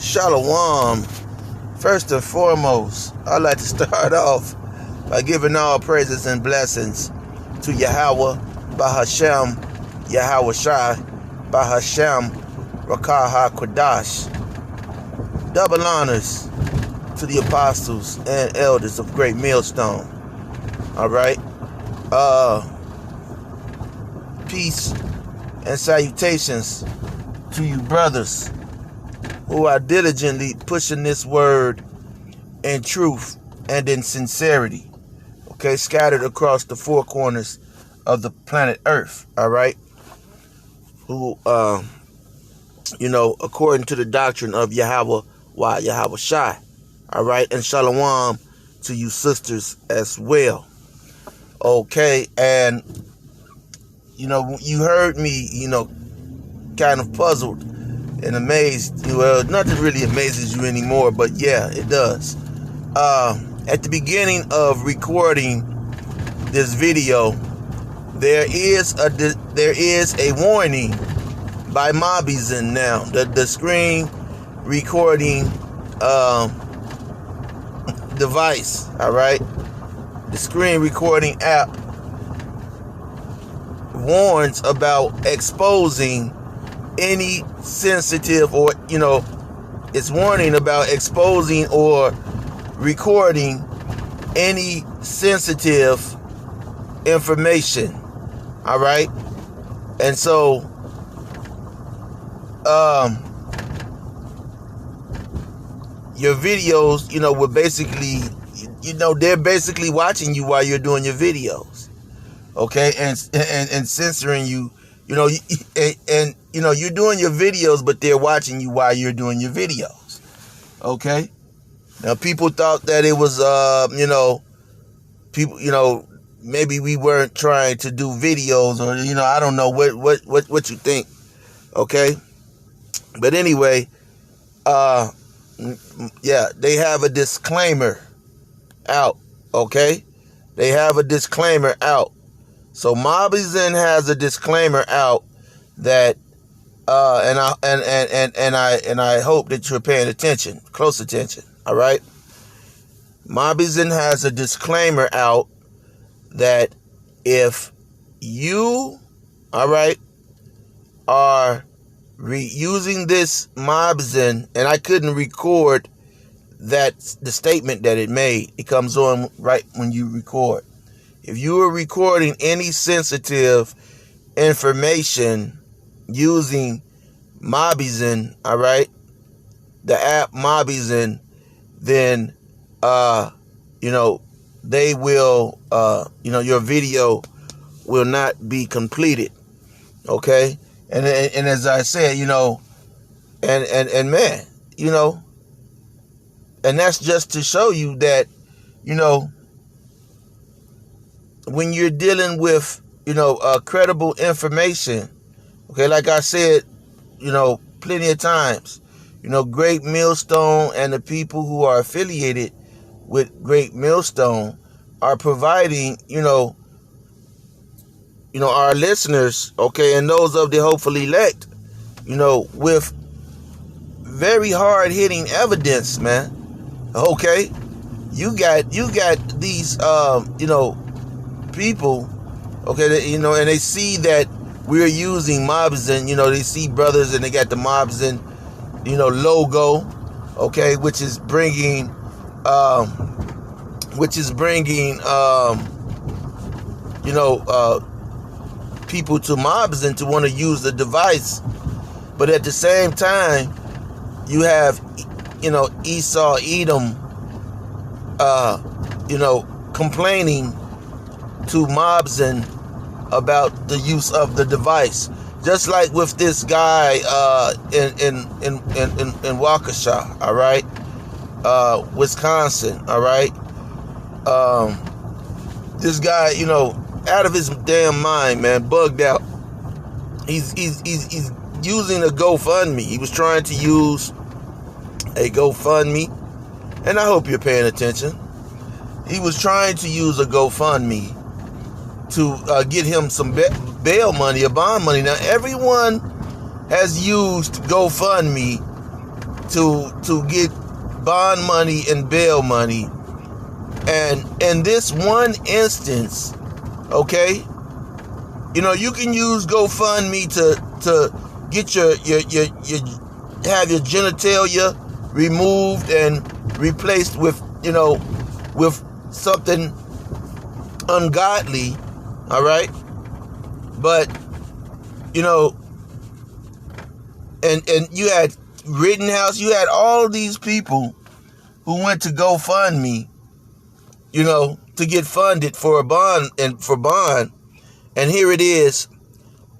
Shalom. First and foremost, I'd like to start off by giving all praises and blessings to Yahweh, Bahashem, Yahweh Shai, Bahashem, Rakah HaKodash. Double honors to the apostles and elders of Great Millstone. Alright? Peace and salutations to you brothers who are diligently pushing this word in truth and in sincerity, okay, scattered across the four corners of the planet Earth, all right, who, according to the doctrine of Yahweh, Yahweh Shai, all right, and Shalom to you sisters as well, okay, and, you heard me, kind of puzzled and amazed. Well, nothing really amazes you anymore, but yeah, it does. At the beginning of recording this video, there is a warning by Mobizen now. The screen recording device, all right? The screen recording app warns about exposing any sensitive, or it's warning about exposing or recording any sensitive information, all right? And so your videos, will basically, they're basically watching you while you're doing your videos, okay, and censoring you. You're doing your videos, but they're watching you while you're doing your videos. Okay? Now, people thought that it was, maybe we weren't trying to do videos, or, I don't know what you think. Okay? But anyway, they have a disclaimer out. Okay? They have a disclaimer out. So Mobizen has a disclaimer out that, and I hope that you're paying attention, close attention. All right. Mobizen has a disclaimer out that if you, all right, are using this Mobizen, and I couldn't record the statement that it made. It comes on right when you record. If you are recording any sensitive information using Mobizen, all right, the app Mobizen, then, they will, your video will not be completed, okay? And as I said, and man, and that's just to show you that, when you're dealing with, credible information, okay, like I said, plenty of times, Great Millstone and the people who are affiliated with Great Millstone are providing, our listeners, okay, and those of the hopefully elect, with very hard-hitting evidence, man, okay? You got these, people, okay, and they see that we're using Mobizen, they see brothers and they got the Mobizen, logo, okay, which is bringing people to Mobizen to want to use the device. But at the same time, you have, Esau Edom, complaining to Mobizen about the use of the device, just like with this guy in Waukesha, all right, Wisconsin, all right. This guy, out of his damn mind, man, bugged out. He's using a GoFundMe. He was trying to use a GoFundMe, and I hope you're paying attention. He was trying to use a GoFundMe to get him some bail money or bond money. Now, everyone has used GoFundMe to get bond money and bail money. And in this one instance, okay, you know, you can use GoFundMe to get your have your genitalia removed and replaced with, you know, with something ungodly, all right? But, you know, and you had Rittenhouse, you had all these people who went to GoFundMe, you know, to get funded for a bond and here it is,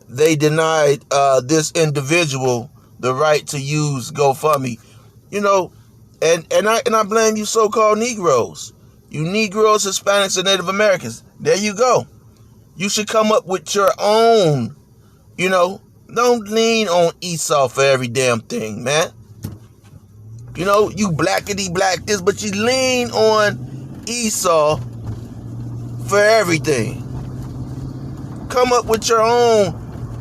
they denied this individual the right to use GoFundMe, you know, and I blame you so-called Negroes, you Negroes, Hispanics, and Native Americans. There you go. You should come up with your own, you know. Don't lean on Esau for every damn thing, man. You know, you blackity black this, but you lean on Esau for everything. Come up with your own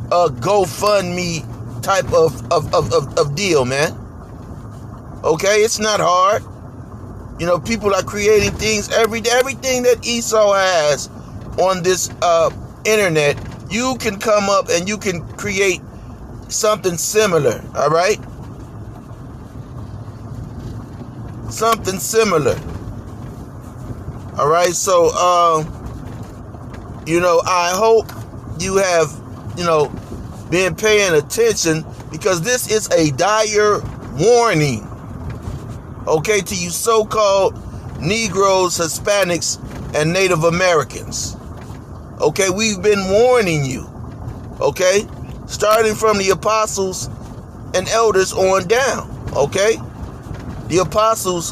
GoFundMe type of deal, man. Okay, it's not hard. You know, people are creating things every day. Everything that Esau has on this internet, you can come up and you can create something similar, all right? Something similar. All right, so, you know, I hope you have, you know, been paying attention, because this is a dire warning, okay, to you so-called Negroes, Hispanics, and Native Americans. Okay, we've been warning you, okay, starting from the apostles and elders on down, okay? The apostles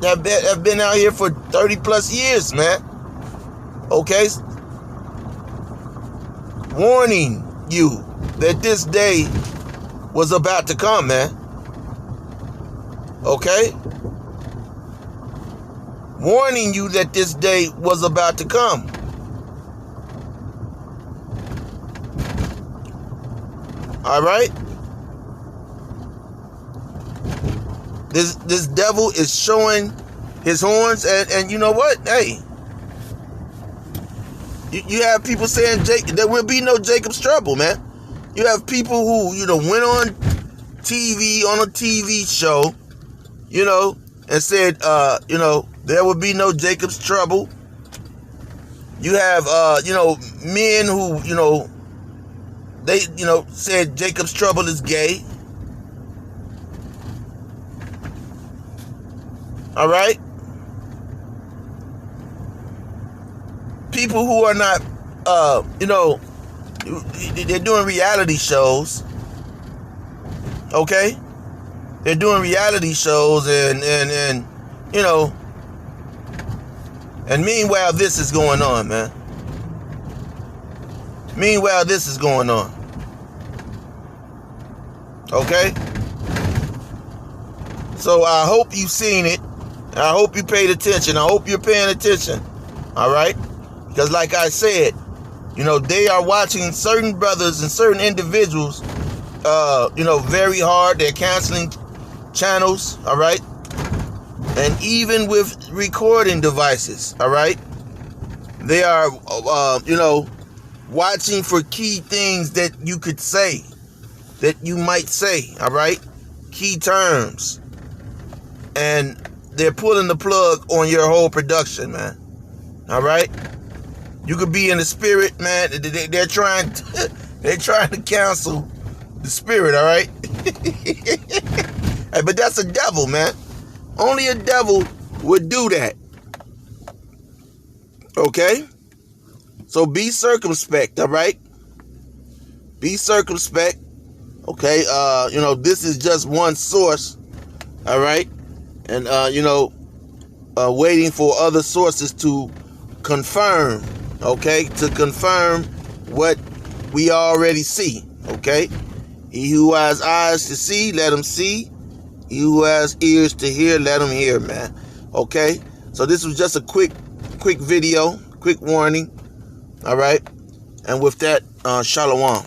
have been out here for 30 plus years, man, okay? Warning you that this day was about to come, man, okay? Warning you that this day was about to come. All right? This devil is showing his horns, and you know what? Hey, you have people saying there will be no Jacob's trouble, man. You have people who, you know, went on TV, on a TV show, you know, and said, you know, there will be no Jacob's trouble. You have, you know, men who, you know, they, you know, said Jacob's trouble is gay. All right? People who are not, you know, they're doing reality shows. Okay? They're doing reality shows and you know, and meanwhile this is going on, man. Meanwhile this is going on. Okay? So I hope you've seen it. I hope you paid attention. I hope you're paying attention. All right? Because like I said, you know, they are watching certain brothers and certain individuals, you know, very hard. They're canceling channels, all right? And even with recording devices, all right? They are, you know, watching for key things that you could say, that you might say, all right? Key terms. And they're pulling the plug on your whole production, man. All right? You could be in the spirit, man. They're trying to cancel the spirit, all right? Hey, but that's a devil, man. Only a devil would do that. Okay? So be circumspect, all right? Be circumspect. Okay? You know, this is just one source, all right? And, you know, waiting for other sources to confirm, okay? To confirm what we already see, okay? He who has eyes to see, let him see. He who has ears to hear, let him hear, man. Okay? So this was just a quick video, quick warning, all right? And with that, shalom.